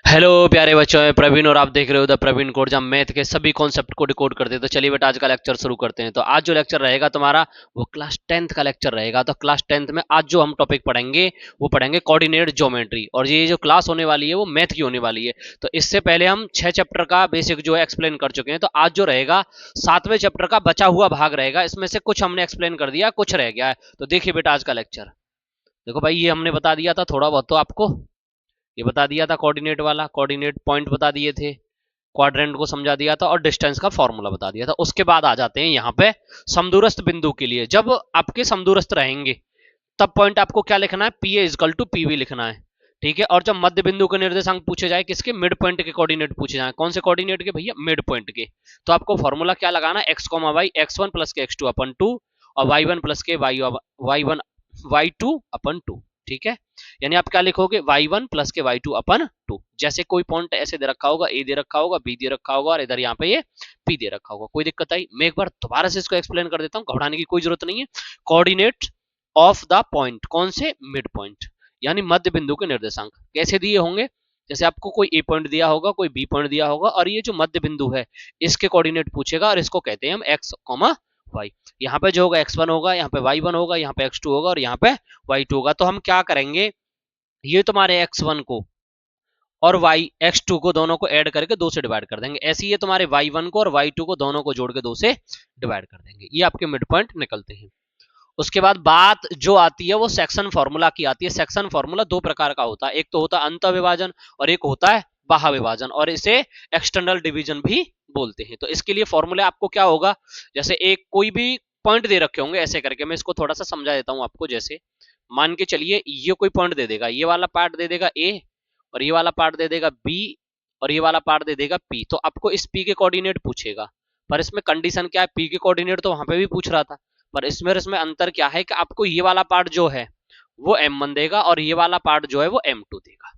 Hello प्यारे बच्चों, मैं प्रवीण और आप देख रहे हो द प्रवीण कोड, जहाँ मैथ के सभी कॉन्सेप्ट को डिकोड करते हैं। तो चलिए बेटा, आज का लेक्चर शुरू करते हैं। तो आज जो लेक्चर रहेगा तुम्हारा, वो क्लास 10th का लेक्चर रहेगा। तो क्लास 10th में आज जो हम टॉपिक पढ़ेंगे वो पढ़ेंगे कोऑर्डिनेट ज्योमेट्री, और ये जो क्लास होने वाली है वो मैथ की होने वाली है। तो इससे पहले हम 6 चैप्टर का बेसिक जो है एक्सप्लेन कर चुके हैं। तो आज जो रहेगा 7वें चैप्टर का बचा हुआ भाग रहेगा। इसमें से कुछ हमने एक्सप्लेन कर दिया, कुछ रह गया है। तो देखिए बेटा, आज का लेक्चर देखो भाई, ये हमने बता दिया था थोड़ा बहुत तो आपको, ये बता दिया था कोऑर्डिनेट वाला, कोऑर्डिनेट पॉइंट बता दिए थे, क्वाड्रेंट को समझा दिया था और डिस्टेंस का फॉर्मूला बता दिया था। उसके बाद आ जाते हैं यहाँ पे समदूरस्थ बिंदु के लिए। जब आपके समदूरस्थ रहेंगे तब पॉइंट आपको क्या लिखना है, P A equal to P B लिखना है, ठीक है। और जब मध्य बिंदु के निर्देशांक पूछे जाए, किसके, मिड पॉइंट के कोऑर्डिनेट पूछे जाए। कौन से कोऑर्डिनेट के भैया, मिड पॉइंट के। तो आपको फॉर्मूला क्या लगाना, X comma Y, X one plus K X two upon two, और Y one plus K Y one Y two upon two, ठीक है। यानी आप क्या लिखोगे, Y one plus K Y two upon two. जैसे कोई पॉइंट ऐसे दे रखा होगा, ए दे रखा होगा, बी दे रखा होगा, और इधर यहाँ पे ये पी दे रखा होगा। कोई दिक्कत आई? मैं एक बार दोबारा से इसको एक्सप्लेन कर देता हूँ, घबराने की कोई जरूरत नहीं है। कोऑर्डिनेट ऑफ द पॉइंट, कौन से, मिड पॉइंट, यानी मध्य बिंदु के निर्देशांक कैसे दिए होंगे। जैसे आपको कोई ए पॉइंट दिया होगा, कोई बी पॉइंट दिया होगा, और ये जो मध्य बिंदु है इसके कोऑर्डिनेट पूछेगा, और इसको कहते हैं हम एक्स कॉमा वाई। यहाँ पे जो होगा एक्स वन होगा, यहाँ पे वाई वन होगा, यहाँ पे एक्स टू होगा, और यहाँ पे वाई टू होगा। तो हम क्या करेंगे, ये तुम्हारे एक्स वन को और वाई एक्स टू को दोनों को ऐड करके 2 से डिवाइड कर देंगे। ऐसे ही ये तुम्हारे वाई वन को और वाई टू को दोनों को जोड़ के 2 से डिवाइड कर देंगे। ये आपके मिड पॉइंट निकलते हैं। उसके बाद बात जो आती है वो सेक्शन फॉर्मूला की आती है। सेक्शन फॉर्मूला 2 प्रकार का होता है, एक तो होता है अंत विभाजन और एक होता है बाह्य विभाजन, और इसे एक्सटर्नल डिवीजन भी बोलते हैं। तो इसके लिए फॉर्मूला आपको क्या होगा, जैसे एक कोई भी पॉइंट दे रखे होंगे ऐसे करके, मैं इसको थोड़ा सा समझा देता हूं आपको। जैसे मान के चलिए ये कोई पॉइंट दे देगा, ये वाला पार्ट दे देगा ए, और ये वाला पार्ट दे देगा बी, और ये वाला पार्ट दे देगा पी। तो आपको इस पी के कोऑर्डिनेट पूछेगा, पर इसमें कंडीशन क्या है, पी के कोऑर्डिनेट तो वहां पे भी पूछ रहा था, पर इसमें अंतर क्या है कि आपको ये वाला पार्ट जो है वो m1 देगा, और ये वाला पार्ट जो है वो m2 देगा।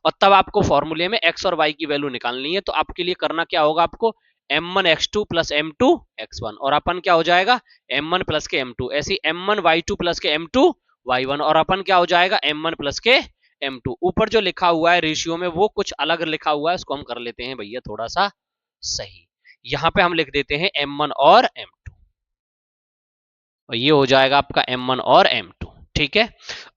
और तब आपको फॉर्मूले में x और y की वैल्यू निकालनी है। तो आपके लिए करना क्या होगा, आपको m1 x2 plus m2 x1, और अपन क्या हो जाएगा, m1 प्लस के m2, ऐसी m1 y2 प्लस के m2 y1, और अपन क्या हो जाएगा, m1 प्लस के m2। ऊपर जो लिखा हुआ है रेशियो में वो कुछ अलग लिखा हुआ है, उसको हम कर लेते हैं भैया थोड़ा सा सही। यहां पे हम लिख देते हैं m1 और m2, और ये हो जाएगा आपका m1 और m2, ठीक है।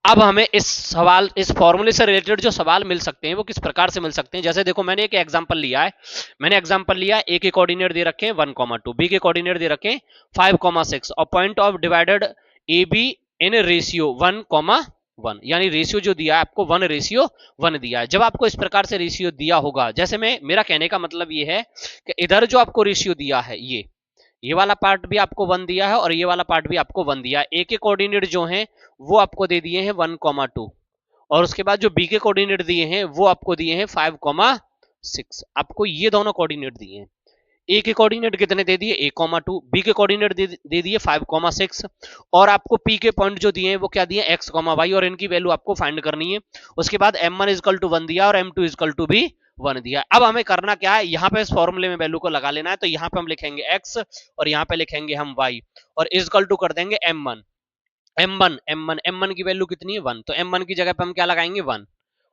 अब हमें इस सवाल, इस फॉर्मूले से रिलेटेड जो सवाल मिल सकते हैं वो किस प्रकार से मिल सकते हैं। जैसे देखो, मैंने एक एग्जांपल लिया है, मैंने एग्जांपल लिया है, ए के कोऑर्डिनेट दे रखे हैं 1,2, बी के कोऑर्डिनेट दे रखे हैं 5,6, और point of divided A be in ratio 1,1, यानी रेशियो जो दिया है आपको 1:1 दिया है। जब आपको इस प्रकार से रेशियो दिया होगा, जैसे मैं, मेरा कहने का मतलब ये है कि इधर जो आपको रेशियो दिया है, ये वाला पार्ट भी आपको 1 दिया है, और ये वाला पार्ट भी आपको 1 दिया है। ए के कोऑर्डिनेट जो हैं वो आपको दे दिए हैं 1,2, और उसके बाद जो बी के कोऑर्डिनेट दिए हैं वो आपको दिए हैं 5,6। आपको ये दोनों कोऑर्डिनेट दिए हैं। ए के कोऑर्डिनेट कितने दे दिए, a,2, बी के कोऑर्डिनेट दे दिए 5,6, और आपको पी के पॉइंट जो दिए हैं वो क्या दिए, x, y, और इनकी वैल्यू आपको फाइंड करनी है। उसके बाद m1 इजकल टू 1 दिया, और m2 इजकल टू भी 1 दिया। अब हमें करना क्या है, यहाँ पे इस फॉर्मूले में वैल्यू को लगा लेना है। तो यहाँ पे हम लिखेंगे x, और यहाँ पे लिखेंगे हम y, और इजकल टू कर देंगे m1। m1 की वैल्यू कितनी है, 1, तो m1 की जगह पे हम क्या लगाएंगे, 1।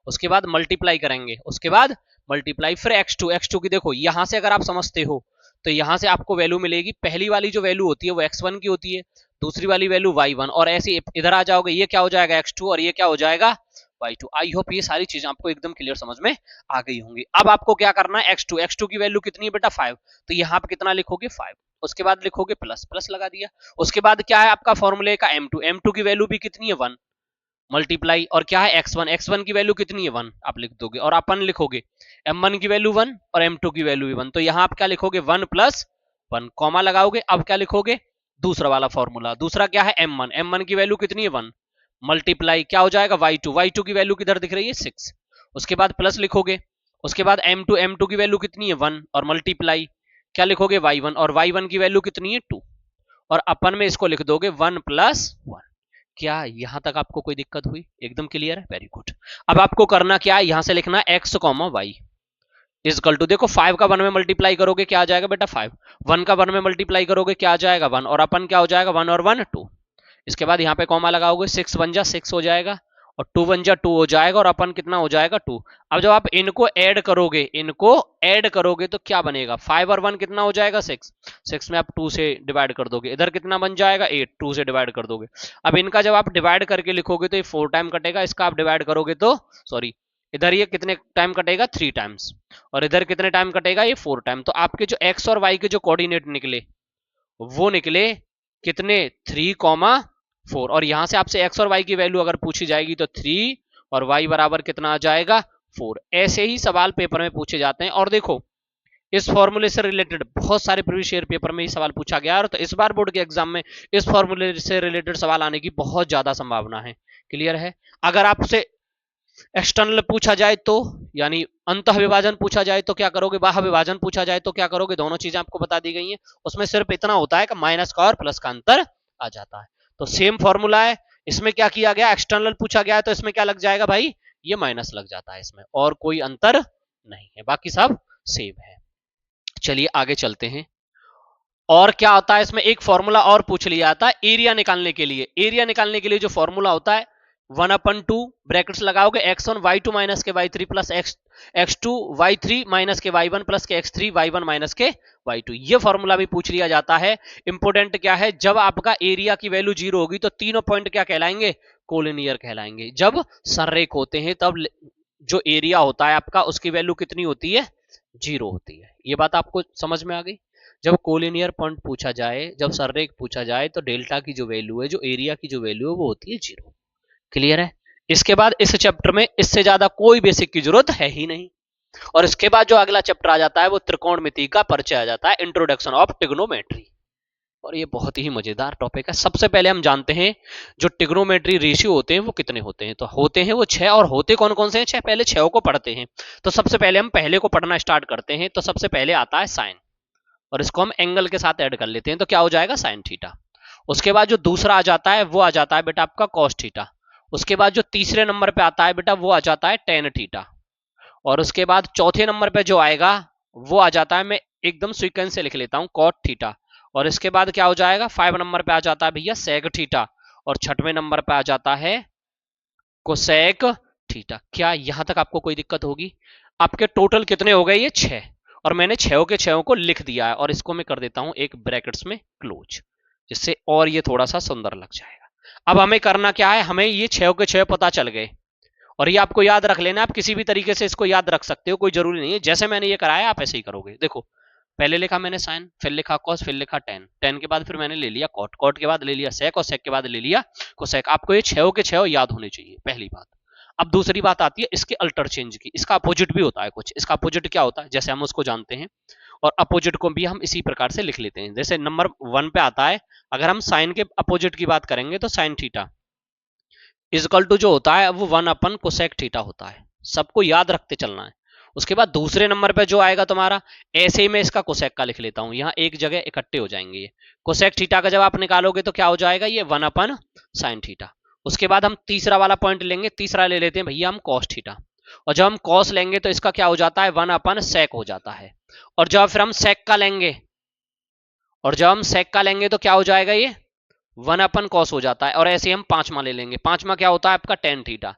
उसके बाद मल्टीप्लाई करेंगे, उसके बाद मल्टीप्लाई, फिर x2 की देखो, यहां से अगर आप समझते हो तो यहां से आपको वैल्यू मिलेगी। पहली वाली जो वैल्यू होती है वो x1 की होती है, दूसरी वाली वैल्यू y1, और ऐसे इधर आ जाओगे, ये क्या हो जाएगा x2, और ये क्या हो जाएगा y2। आई होप ये सारी चीजें आपको एकदम क्लियर समझ में आ गई होंगी। अब आपको क्या करना है, x2 की वैल्यू कितनी है बेटा, 5, तो यहाँ पे कितना लिखोगे, 5। उसके बाद लिखोगे प्लस, प्लस लगा दिया। उसके बाद क्या है आपका फॉर्मूले का m2 की वैल्यू भी कितनी है, 1, मल्टीप्लाई, और क्या है x1 की वैल्यू कितनी है, 1, आप लिख दोगे, और अपन लिखोगे m1 की वैल्यू 1 और m2 की वैल्यू भी 1। तो यहां आप क्या लिखोगे, 1 प्लस 1, कॉमा लगाओगे। अब क्या लिखोगे, दूसरा वाला फॉर्मूला, दूसरा क्या है m1 की वैल्यू कितनी है, 1, मल्टीप्लाई, क्या हो जाएगा y2 की वैल्यू किधर दिख रही है, 6। उसके बाद प्लस लिखोगे। उसके बाद m2 की वैल्यू कितनी है, 1, और मल्टीप्लाई, क्या लिखोगे y1, और y1 की वैल्यू कितनी है, 2, और अपन में इसको लिख दोगे 1 प्लस 1। क्या यहां तक आपको कोई दिक्कत हुई, एकदम क्लियर है, वेरी गुड। अब आपको करना क्या है, यहां से लिखना x, y इजकल टू, देखो 5 का 1 में मल्टीप्लाई करोगे क्या आ जाएगा बेटा, 5, 1 का 1 में मल्टीप्लाई करोगे क्या आ जाएगा, 1, और अपन क्या हो जाएगा, 1 और 1 2। इसके बाद यहाँ पे कॉमा लगाओगे, 6 1 जा 6 हो जाएगा, और 2 1 जा 2 हो जाएगा और अपन कितना हो जाएगा 2। अब जब आप इनको ऐड करोगे तो क्या बनेगा, 5 और 1 कितना हो जाएगा 6, 6 में आप 2 से डिवाइड कर दोगे, इधर कितना बन जाएगा 8, 2 से डिवाइड कर दोगे। अब इनका जब आप डिवाइड करके लिखोगे तो ये 4 टाइम कटेगा, इसका आप डिवाइड करोगे तो सॉरी इधर ये कितने टाइम कटेगा 3 टाइम्स, और इधर कितने टाइम कटेगा ये 4 टाइम। तो आपके जो एक्स और वाई के जो कोऑर्डिनेट निकले वो निकले कितने 3,4, और यहां से आपसे एक्स और वाई की वैल्यू अगर पूछी जाएगी तो 3 और वाई बराबर कितना आ जाएगा 4। ऐसे ही सवाल पेपर में पूछे जाते हैं। और देखो इस फॉर्मूले से रिलेटेड बहुत सारे प्रीवियस ईयर पेपर में ही सवाल पूछा गया है, तो इस बार बोर्ड के एग्जाम में इस फॉर्मूले से रिलेटेड सवाल आने की बहुत ज्यादा संभावना है। क्लियर है। अगर आपसे एक्सटर्नल पूछा जाए तो यानी अंतः विभाजन पूछा जाए तो क्या करोगे, बाह्य विभाजन पूछा जाए तो क्या करोगे, दोनों चीजें आपको बता दी गई हैं। उसमें सिर्फ इतना होता है कि माइनस का और प्लस का अंतर आ जाता है। तो सेम फॉर्मूला है, इसमें क्या किया गया, एक्सटर्नल पूछा गया है तो इसमें क्या लग जाएगा भाई, ये माइनस लग जाता है इसमें, और कोई अंतर नहीं है, बाकी सब सेम है। चलिए आगे चलते हैं। और क्या होता है इसमें, एक फॉर्मूला और पूछ लिया जाता है एरिया निकालने के लिए। एरिया निकालने के लिए जो फॉर्मूला होता है 1/2 ब्रैकेट्स लगाओगे x1 y2 माइनस के y3 plus x2 y3 minus के y1 प्लस के x3 y1 माइनस के y2। ये फॉर्मूला भी पूछ लिया जाता है। इंपोर्टेंट क्या है, जब आपका एरिया की वैल्यू 0 होगी तो तीनों पॉइंट क्या कहलाएंगे, कोलिनियर कहलाएंगे। जब संरेख होते हैं तब जो एरिया होता है आपका उसकी वैल्यू कितनी होती है, 0 होती है। ये बात आपको समझ में आ गई। जब कोलिनियर पॉइंट पूछा जाए, जब संरेख पूछा जाए तो डेल्टा की जो वैल्यू है, जो एरिया की जो वैल्यू है वो होती है 0। क्लियर है। इसके बाद इस चैप्टर में इससे ज्यादा कोई बेसिक की जरूरत है ही नहीं। और इसके बाद जो अगला चैप्टर आ जाता है वो त्रिकोणमिति का परिचय आ जाता है, इंट्रोडक्शन ऑफ ट्रिग्नोमेट्री। और ये बहुत ही मजेदार टॉपिक है। सबसे पहले हम जानते हैं जो ट्रिग्नोमेट्री रेशियो होते हैं वो कितने होते हैं। तो होते हैं वो 6, और होते कौन कौन से हैं 6, पहले 6 को पढ़ते हैं। तो सबसे पहले हम पहले को पढ़ना स्टार्ट करते हैं। तो सबसे पहले आता है साइन, और इसको हम एंगल के साथ ऐड कर लेते हैं तो क्या हो जाएगा साइन थीटा। उसके बाद जो दूसरा आ जाता है वो आ जाता है बेटा आपका कॉस थीटा। उसके बाद जो तीसरे नंबर पे आता है बेटा वो आ जाता है टेन थीटा। और उसके बाद चौथे नंबर पे जो आएगा वो आ जाता है, मैं एकदम सीक्वेंस से लिख लेता हूं, कॉट थीटा। और इसके बाद क्या हो जाएगा 5 नंबर पे आ जाता है भैया सेक थीटा। और 6वें नंबर पे आ जाता है कोसेक थीटा। क्या यहां तक आपको कोई दिक्कत होगी? आपके टोटल कितने हो गए, ये 6, और मैंने 6 के 6 को लिख दिया है, और इसको मैं कर देता हूं एक ब्रैकेट्स में क्लोज, जिससे और ये थोड़ा सा सुंदर लग जाएगा। अब हमें करना क्या है, हमें ये 6 के 6 पता चल गए, और ये आपको याद रख लेना। आप किसी भी तरीके से इसको याद रख सकते हो, कोई जरूरी नहीं है जैसे मैंने ये कराया आप ऐसे ही करोगे। देखो पहले लिखा मैंने साइन, फिर लिखा कॉस, फिर लिखा टेन, टेन के बाद फिर मैंने ले लिया कॉट, कॉट के बाद ले लिया सेक, और सेक के बाद ले लिया कोसेक। आपको ये 6 के 6 याद होने चाहिए, पहली बात। अब दूसरी बात आती है इसके अल्टर चेंज की। इसका अपोजिट भी होता है कुछ। इसका अपोजिट क्या होता है जैसे हम उसको जानते हैं, और अपोजिट को भी हम इसी प्रकार से लिख लेते हैं। जैसे नंबर 1 पे आता है, अगर हम साइन के अपोजिट की बात करेंगे तो साइन थीटा इजकल टू जो होता है वो 1 कोसेक थीटा होता है। सबको याद रखते चलना है। उसके बाद दूसरे नंबर पे जो आएगा तुम्हारा, ऐसे ही मैं इसका कोसेक का लिख लेता हूं, यहां एक जगह इकट्ठे हो जाएंगे ये। कोसेक थीटा का जब आप निकालोगे तो क्या हो जाएगा, ये 1 साइन थीटा। उसके बाद हम तीसरा वाला पॉइंट लेंगे, तीसरा ले लेते हैं भैया हम कॉस थीटा। और जब हम कॉस लेंगे तो इसका क्या हो जाता है 1 सेक हो जाता है। और जब फिर हम सेक का लेंगे, और जब हम सेक का लेंगे तो क्या हो जाएगा, ये 1 कॉस हो जाता है। और ऐसे हम पांचवा ले लेंगे, पांचवा क्या होता है आपका टेन थीटा।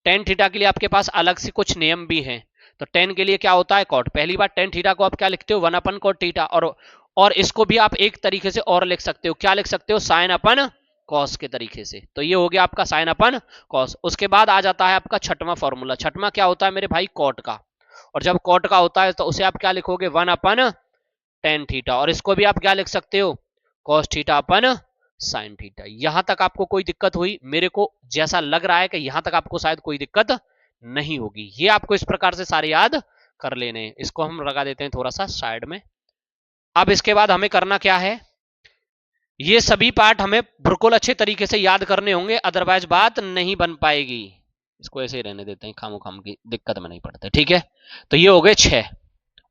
टेन थीटा के लिए आपके पास अलग से कुछ नियम भी हैं। तो टेन के लिए क्या होता है कॉट। पहली बार टेन थीटा को आप क्या लिखते हो 1/कॉट थीटा। और इसको भी आप एक तरीके से और लिख सकते हो, क्या लिख सकते हो, साइन अपन कॉस के तरीके से। तो ये हो गया आपका साइन अपन कॉस। उसके बाद आ जाता है आपका छठवां फॉर्मूला। छठवां क्या होता है मेरे भाई कॉट का। और जब कॉट का होता है तो उसे आप क्या लिखोगे 1/टेन थीटा। और इसको भी आप क्या लिख सकते हो कॉस थीटा अपन साइन थीटा। यहां तक आपको कोई दिक्कत हुई? मेरे को जैसा लग रहा है कि यहां तक आपको शायद कोई दिक्कत नहीं होगी। ये आपको इस प्रकार से सारे याद कर लेने। इसको हम लगा देते हैं थोड़ा सा साइड में। अब इसके बाद हमें करना क्या है, ये सभी पार्ट हमें बिल्कुल अच्छे तरीके से याद करने होंगे, अदरवाइज बात नहीं बन पाएगी। इसको ऐसे ही रहने देते हैं, खामो खाम की दिक्कत में नहीं पड़ते। ठीक है, तो ये हो गए 6,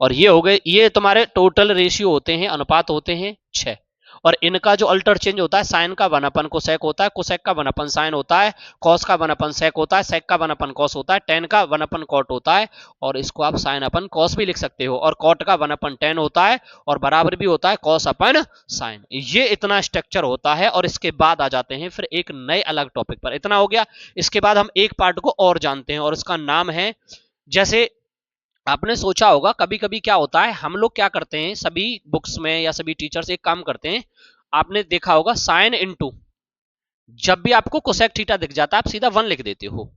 और ये हो गए, ये तुम्हारे टोटल रेशियो होते हैं, अनुपात होते हैं 6। और इनका जो अल्टर चेंज होता है, साइन का 1 को सेक होता है, कोसेक का 1 साइन होता है, कॉस का 1 सेक होता है, सेक का 1 कॉस होता है, टेन का 1 कॉट होता है, और इसको आप साइन अपन कॉस भी लिख सकते हो, और कॉट का 1 टेन होता है, और बराबर भी होता है कॉस अपन साइन। ये इतना स्ट्रक्चर होता है। और इसके बाद आ जाते हैं फिर एक नए अलग टॉपिक पर। इतना हो गया। इसके बाद हम एक पार्ट को और जानते हैं, और इसका नाम है, जैसे आपने सोचा होगा कभी कभी क्या होता है, हम लोग क्या करते हैं सभी बुक्स में या सभी टीचर्स एक काम करते हैं, आपने देखा होगा साइन इनटू, जब भी आपको कोसेक थीटा दिख जाता है आप सीधा 1 लिख देते हो।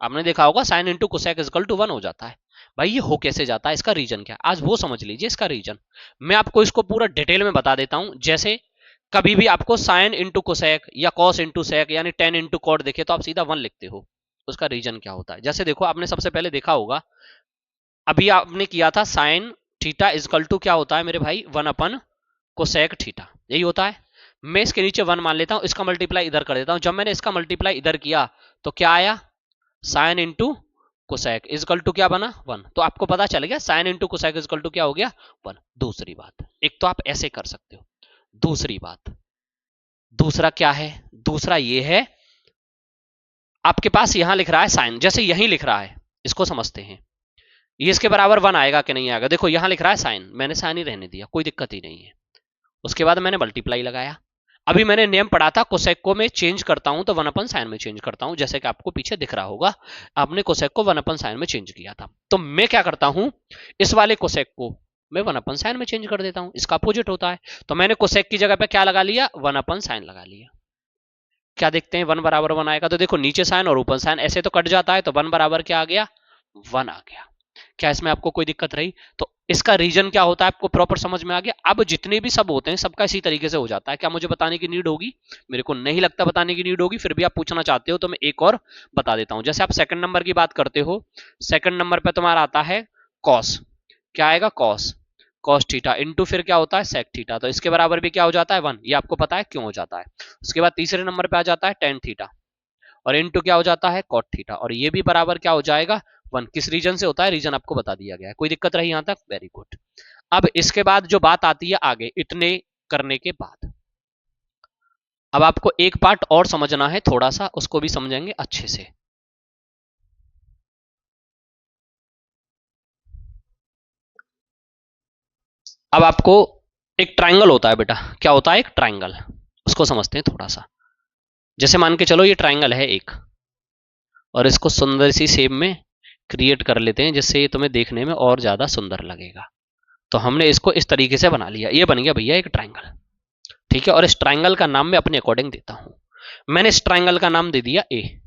आपने देखा होगा sine into cosec equal to 1 हो जाता है। भाई ये हो कैसे जाता है, इसका रीजन क्या, आज वो समझ लीजिए इसका रीजन। मैं आपको इसको पूरा डिटेल में बता देता हूं। जैसे कभी भी आपको साइन इंटू कोसेक या कॉस इंटू सेक यानी टेन इंटू कॉट दिखे तो आप सीधा 1 लिखते हो। उसका रीजन क्या होता है, जैसे देखो आपने सबसे पहले देखा होगा, अभी आपने किया था साइन थीटा इक्वल टू क्या होता है मेरे भाई, 1 कोसेक थीटा, यही होता है। मैं इसके नीचे 1 मान लेता हूं, इसका मल्टीप्लाई इधर कर देता हूं। जब मैंने इसका मल्टीप्लाई इधर किया तो क्या आया, sine into cosec equal to क्या बना, 1। तो आपको पता चल गया sine into cosec equal to क्या हो गया, 1। दूसरी बात, एक तो आप ऐसे कर सकते हो। दूसरी बात, दूसरा क्या है, दूसरा ये है, आपके पास यहां लिख रहा है साइन, जैसे यहीं लिख रहा है, इसको समझते हैं, ये इसके बराबर 1 आएगा कि नहीं आएगा। देखो यहां लिख रहा है साइन, मैंने साइन ही रहने दिया, कोई दिक्कत ही नहीं है। उसके बाद मैंने मल्टीप्लाई लगाया। अभी मैंने नियम पढ़ा था कोसेक को मैं चेंज करता हूं तो 1 साइन में चेंज करता हूं, जैसे कि आपको पीछे दिख रहा होगा, आपने कोसेक को 1 साइन में चेंज किया था। तो मैं क्या करता हूं, इस वाले कोसेक को मैं 1 साइन में चेंज कर देता हूं, इसका अपोजिट होता है। तो मैंने कोसेक की जगह पे क्या लगा लिया, 1 साइन लगा लिया। क्या देखते हैं, 1 बराबर 1 आएगा। तो देखो नीचे साइन और ऊपर साइन ऐसे तो कट जाता है, तो 1 बराबर क्या आ गया, 1 आ गया। क्या इसमें आपको कोई दिक्कत रही? तो इसका रीजन क्या होता है आपको प्रॉपर समझ में आ गया। अब जितने भी सब होते हैं सबका इसी तरीके से हो जाता है। क्या मुझे बताने की नीड होगी? मेरे को नहीं लगता बताने की नीड होगी, फिर भी आप पूछना चाहते हो तो मैं एक और बता देता हूं। जैसे आप सेकंड नंबर की बात करते हो, सेकंड नंबर पे तुम्हारा आता है कॉस, क्या आएगा, कॉस, कॉस थीटा इंटू फिर क्या होता है, सेक थीटा। तो इसके बराबर भी क्या हो जाता है, 1। ये आपको पता है क्यों हो जाता है। उसके बाद तीसरे नंबर पे आ जाता है टेन थीटा, और इंटू क्या हो जाता है, कॉट थीटा, और ये भी बराबर क्या हो जाएगा, 1। किस रीजन से होता है, रीजन आपको बता दिया गया है। कोई दिक्कत रही यहां तक? Very good. अब इसके बाद जो बात आती है आगे, इतने करने के बाद अब आपको एक पार्ट और समझना है थोड़ा सा, उसको भी समझेंगे अच्छे से। अब आपको एक ट्रायंगल होता है बेटा, क्या होता है, एक ट्रायंगल, उसको समझते हैं थोड़ा सा। जैसे मान के चलो ये ट्रायंगल है एक, और इसको सुंदर सी शेप में क्रिएट कर लेते हैं जिससे ये तुम्हें देखने में और ज्यादा सुंदर लगेगा। तो हमने इसको इस तरीके से बना लिया, ये बन गया भैया एक ट्रायंगल, ठीक है। और इस ट्रायंगल का नाम मैं अपने अकॉर्डिंग देता हूं। मैंने इस ट्रायंगल का नाम दे दिया ए,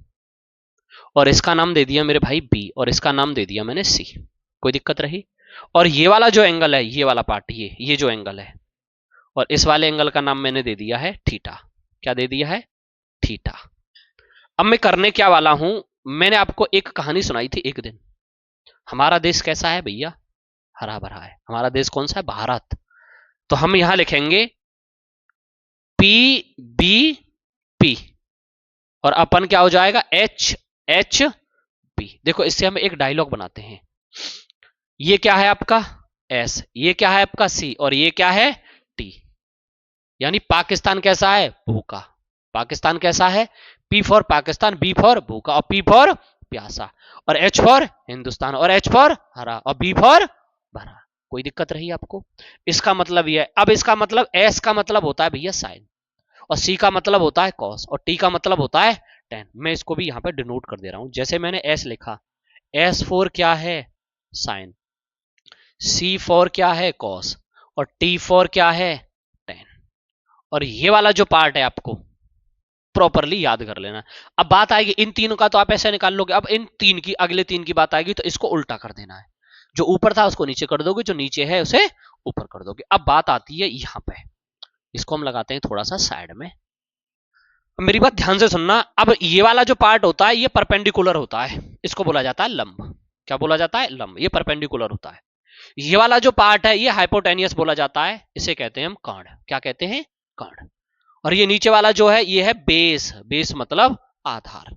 और इसका नाम दे दिया मेरे भाई बी, और इसका नाम दे दिया मैंने सी। कोई दिक्कत रही? और ये वाला जो एंगल है, ये वाला पार्ट, ये जो एंगल है, और इस वाले एंगल का नाम मैंने दे दिया है थीटा। क्या दे दिया है, थीटा। अब मैं करने क्या वाला हूं, मैंने आपको एक कहानी सुनाई थी एक दिन। हमारा देश कैसा है भैया, हरा भरा है। हमारा देश कौन सा है, भारत। तो हम यहां लिखेंगे पी बी पी, और अपन क्या हो जाएगा, एच एच पी। देखो इससे हम एक डायलॉग बनाते हैं। ये क्या है आपका एस, ये क्या है आपका सी, और ये क्या है टी। यानी पाकिस्तान कैसा है, भूखा। पाकिस्तान कैसा है, P for Pakistan, B for भूखा, और पी फॉर प्यासा, और एच फॉर हिंदुस्तान, और एच फॉर हरा, और बी फॉर भरा। कोई दिक्कत रही आपको? इसका मतलब यह है। अब इसका मतलब एस का मतलब होता है भैया साइन, और सी का मतलब होता है कॉस, और टी का मतलब होता है टेन। मैं इसको भी यहां पे डिनोट कर दे रहा हूं। जैसे मैंने एस लिखा, एस फोर क्या है, साइन, सी फोर क्या है, कॉस, और टी फोर क्या है, टेन। और ये वाला जो पार्ट है आपको प्रॉपरली याद कर लेना। अब बात आएगी इन तीनों का, तो आप ऐसे निकाल लोगे। अब इन तीन की, अगले तीन की बात आएगी तो इसको उल्टा कर देना है। जो ऊपर था उसको नीचे कर दोगे, जो नीचे है उसे ऊपर कर दोगे। अब बात आती है यहां पे, इसको हम लगाते हैं थोड़ा सा साइड में। मेरी बात ध्यान से सुनना। अब ये वाला जो पार्ट होता है ये परपेंडिकुलर होता है, इसको बोला जाता है लंब। क्या बोला जाता है, लंब। ये परपेंडिकुलर होता है। ये वाला जो पार्ट है ये हाइपोटेनियस बोला जाता है, इसे कहते हैं हम कर्ण। क्या कहते हैं, कर्ण। और ये नीचे वाला जो है ये है बेस, बेस मतलब आधार,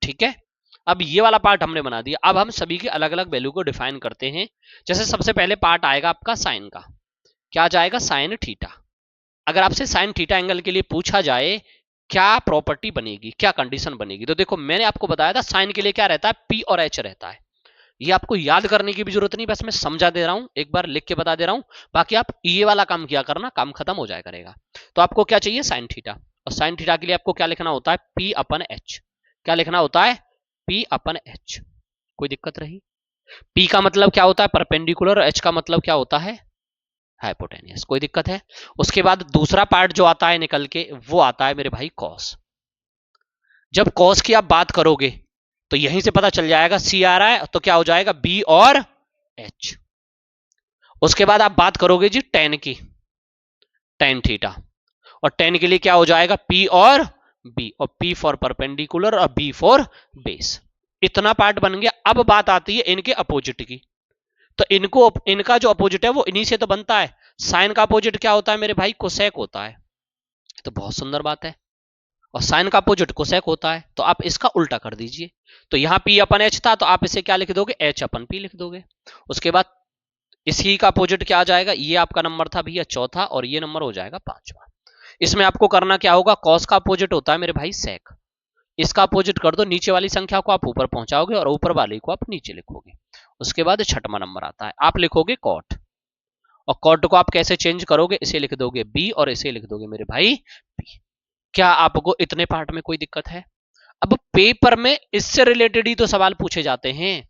ठीक है। अब ये वाला पार्ट हमने बना दिया। अब हम सभी के अलग अलग वैल्यू को डिफाइन करते हैं। जैसे सबसे पहले पार्ट आएगा आपका साइन का, क्या जाएगा, साइन थीटा। अगर आपसे साइन थीटा एंगल के लिए पूछा जाए क्या प्रॉपर्टी बनेगी, क्या कंडीशन बनेगी, तो देखो मैंने आपको बताया था साइन के लिए क्या रहता है, पी और एच रहता है। ये आपको याद करने की भी जरूरत नहीं, बस मैं समझा दे रहा हूं, एक बार लिख के बता दे रहा हूं, बाकी आप ये वाला काम किया करना, काम खत्म हो जाया करेगा। तो आपको क्या चाहिए, साइन थीटा, और साइन थीटा के लिए आपको क्या लिखना होता है, पी अपन एच। क्या लिखना होता है, पी अपन एच। कोई दिक्कत रही? पी का मतलब क्या होता है, परपेंडिकुलर, और एच का मतलब क्या होता है, हाइपोटेनियस। कोई दिक्कत है? उसके बाद दूसरा पार्ट जो आता है निकल के, वो आता है मेरे भाई कॉस। जब कॉस की आप बात करोगे तो यहीं से पता चल जाएगा, सी आ रहा है तो क्या हो जाएगा, बी और एच। उसके बाद आप बात करोगे जी टेन की, टेन थीटा, और टेन के लिए क्या हो जाएगा, पी और बी, और पी फॉर परपेंडिकुलर और बी फॉर बेस। इतना पार्ट बन गया। अब बात आती है इनके अपोजिट की, तो इनको, इनका जो अपोजिट है वो इन्हीं से तो बनता है। साइन का अपोजिट क्या होता है मेरे भाई, कोसेक होता है। तो बहुत सुंदर बात है, और साइन का अपोजिट कोसेक होता है, तो आप इसका उल्टा कर दीजिए। तो यहां पी अपन एच था, तो आप इसे क्या लिख दोगे, एच अपन पी लिख दोगे। उसके बाद इसी का अपोजिट क्या आ जाएगा, ये आपका नंबर था भैया चौथा, और ये नंबर हो जाएगा पांचवा। इसमें आपको करना क्या होगा, कॉस का अपोजिट होता है मेरे भाई सेक, इसका अपोजिट कर दो, नीचे वाली संख्या को आप ऊपर पहुंचाओगे और ऊपर वाली को आप नीचे लिखोगे। उसके बाद छठवां नंबर आता है, आप लिखोगे कॉट, और कॉट को आप कैसे चेंज करोगे, इसे लिख दोगे बी और इसे लिख दोगे मेरे भाई पी। क्या आपको इतने पार्ट में कोई दिक्कत है? अब पेपर में इससे रिलेटेड ही तो सवाल पूछे जाते हैं,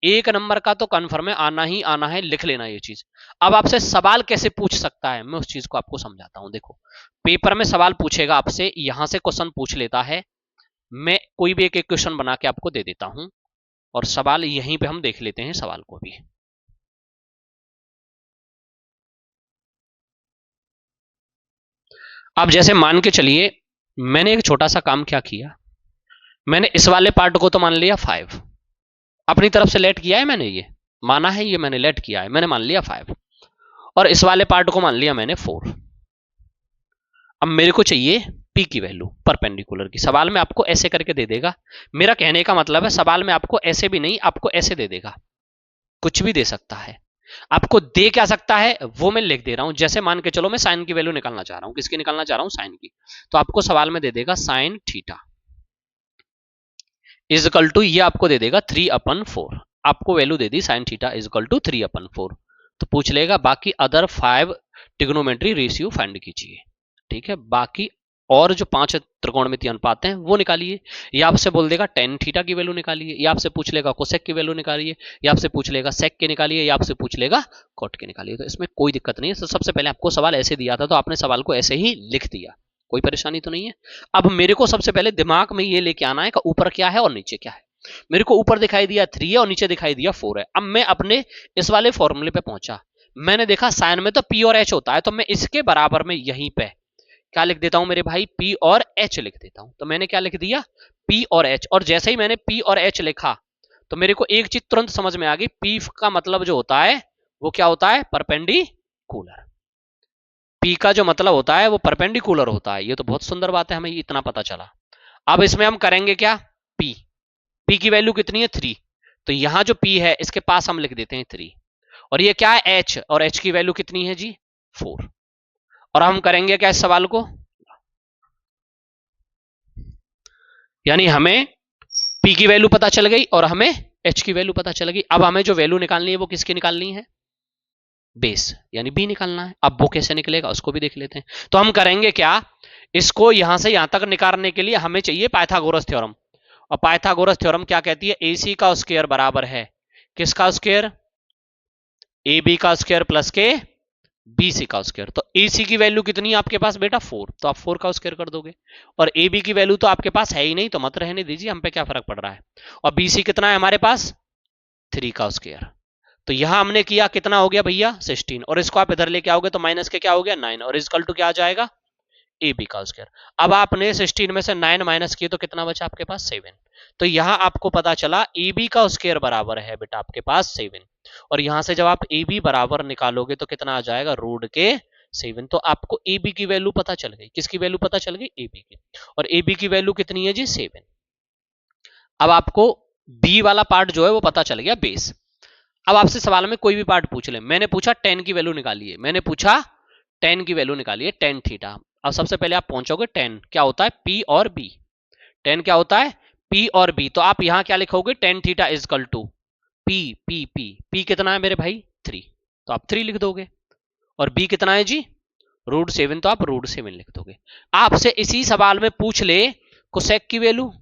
एक नंबर का तो कन्फर्म है, आना ही आना है, लिख लेना ये चीज। अब आपसे सवाल कैसे पूछ सकता है, मैं उस चीज को आपको समझाता हूं। देखो पेपर में सवाल पूछेगा आपसे, यहां से क्वेश्चन पूछ लेता है, मैं कोई भी एक क्वेश्चन बना के आपको दे देता हूं, और सवाल यहीं पे हम देख लेते हैं सवाल को भी। आप जैसे मान के चलिए, मैंने एक छोटा सा काम क्या किया, मैंने इस वाले पार्ट को तो मान लिया 5, अपनी तरफ से लेट किया है मैंने, ये माना है, ये मैंने लेट किया है, मैंने मान लिया 5, और इस वाले पार्ट को मान लिया मैंने 4। अब मेरे को चाहिए पी की वैल्यू परपेंडिकुलर की, सवाल में आपको ऐसे करके दे देगा। मेरा कहने का मतलब है सवाल में आपको ऐसे भी नहीं, आपको ऐसे दे देगा, कुछ भी दे सकता है। आपको दे क्या सकता है वो मैं लिख दे रहा हूं, जैसे मान के चलो मैं साइन की वैल्यू निकालना चाह रहा हूं, किसकी निकालना चाह रहा हूं, साइन की। तो आपको सवाल में दे देगा sine theta is equal to, ये आपको दे देगा 3/4, आपको वैल्यू दे दी sine theta is equal to 3/4। तो पूछ लेगा बाकी अदर 5 ट्रिग्नोमेट्री रेशियो फाइंड कीजिए, ठीक है, बाकी और जो 5 त्रिकोणमितीय अनुपात हैं वो निकालिए। ये आपसे बोल देगा टेन थीटा की वैल्यू निकालिए, ये आपसे पूछ लेगा कोसेक की वैल्यू निकालिए, ये आपसे पूछ लेगा सेक के निकालिए, ये आपसे पूछ लेगा कॉट के निकालिए। तो इसमें कोई दिक्कत नहीं है। तो सबसे पहले आपको सवाल ऐसे दिया था, तो आपने सवाल को ऐसे ही लिख दिया, कोई परेशानी तो नहीं है। अब मेरे को सबसे पहले दिमाग में ये लेके आना है कि ऊपर क्या है और नीचे क्या है। मेरे को ऊपर दिखाई दिया 3 है और नीचे दिखाई दिया 4 है। अब मैं अपने इस वाले फॉर्मूले पे पहुंचा, मैंने देखा साइन में तो पी और एच होता है, तो मैं इसके बराबर में यहीं पे क्या लिख देता हूं मेरे भाई, पी और एच लिख देता हूं। तो मैंने क्या लिख दिया, पी और एच, और जैसे ही मैंने पी और एच लिखा तो मेरे को एक चीज तुरंत समझ में आ गई, पी का मतलब जो होता है वो क्या होता है, परपेंडिकुलर। पी का जो मतलब होता है वो परपेंडिकुलर होता है। ये तो बहुत सुंदर बात है, हमें इतना पता चला। अब इसमें हम करेंगे क्या, पी, पी की वैल्यू कितनी है 3, तो यहां जो पी है इसके पास हम लिख देते हैं 3, और ये क्या है एच, और एच की वैल्यू कितनी है जी 4। और हम करेंगे क्या इस सवाल को, यानी हमें पी की वैल्यू पता चल गई और हमें एच की वैल्यू पता चल गई। अब हमें जो वैल्यू निकालनी है वो किसकी निकालनी है, बेस, यानी बी निकालना है। अब वो कैसे निकलेगा उसको भी देख लेते हैं। तो हम करेंगे क्या, इसको यहां से यहां तक निकालने के लिए हमें चाहिए पाइथागोरस थ्योरम, और पाइथागोरस थ्योरम क्या कहती है, AC का स्क्वायर बराबर है किसका स्क्वायर, AB का स्क्वायर प्लस के BC का स्क्वायर। तो AC की वैल्यू कितनी है आपके पास बेटा 4, तो आप 4 का स्क्वायर कर दोगे, और AB की वैल्यू तो आपके पास है ही नहीं, तो मत रहने दीजिए, हम पे क्या फर्क पड़ रहा है। और BC कितना है हमारे पास, 3 का स्क्वायर। तो यहां हमने किया कितना हो गया भैया 16, और इसको आप इधर लेके आओगे तो माइनस के क्या हो गया 9, और इजकल टू क्या आ जाएगा AB का स्क्वायर। अब आपने 16 में से 9 माइनस किए तो कितना बचा आपके पास 7। तो यहां आपको पता चला AB का स्क्वायर बराबर है बेटा आपके पास 7, और यहां से जब आप AB बराबर निकालोगे तो कितना आ जाएगा रूट के 7। तो आपको AB की वैल्यू पता चल गई, किसकी वैल्यू पता चल गई, AB की, और AB की वैल्यू कितनी है जी 7। अब आपको B वाला पार्ट जो है वो पता चल गया बेस। अब आपसे सवाल में कोई भी पार्ट पूछ ले, मैंने पूछा 10 की वैल्यू निकालिए, मैंने पूछा टेन की वैल्यू निकालिए, टेन थीटा। अब सबसे पहले आप पहुंचोगे टेन क्या होता है, पी और बी। टेन क्या होता है, पी और बी। तो आप यहां क्या लिखोगे, tan theta equal to P P P. P कितना है मेरे भाई, 3, तो आप 3 लिख दोगे। और बी कितना है जी, √7, तो आप √7 लिख दोगे। आपसे इसी सवाल में पूछ ले कोसेक की वैल्यू,